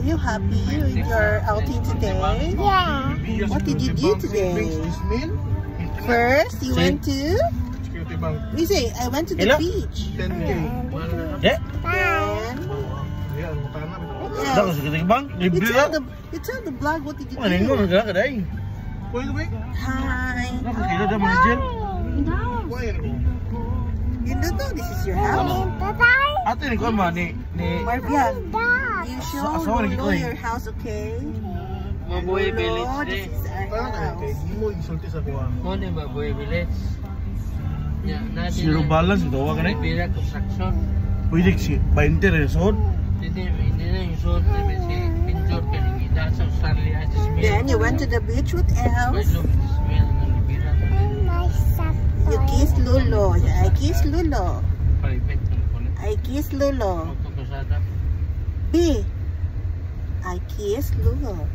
Are you happy with your outing today? Yeah. What did you do today? First, you went to... You say, I went to the beach. Yeah. You tell the vlog what did you do? Hi. You don't know this is your house. Marvia, you show your house, okay? Mabuhay Village No, this is our house. Zero balance ito, wag na. Pwede si painter resort. Then you went to the beach with else. You kissed Lolo. I kissed Lolo. I kissed Lolo. B. I kissed Lolo.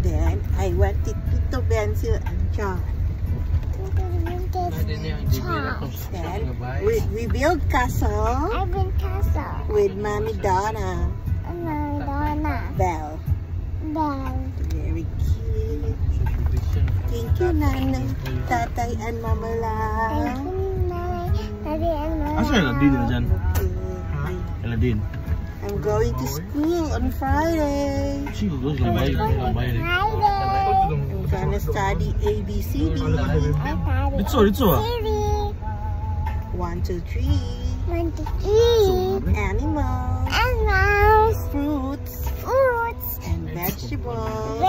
Then I went to Tito Bensil and John. Then we built castle. I built castle. With Mommy Donna. Belle. Very cute. Thank you, Nanay, Tatay, and Mama La. Asa Eladin na dyan? Eladin. I'm going to school on Friday. Sige, gusto lang bayan. I'm gonna study ABCD. Dito ah. 1, 2, 3. Animals. Fruits. And vegetables.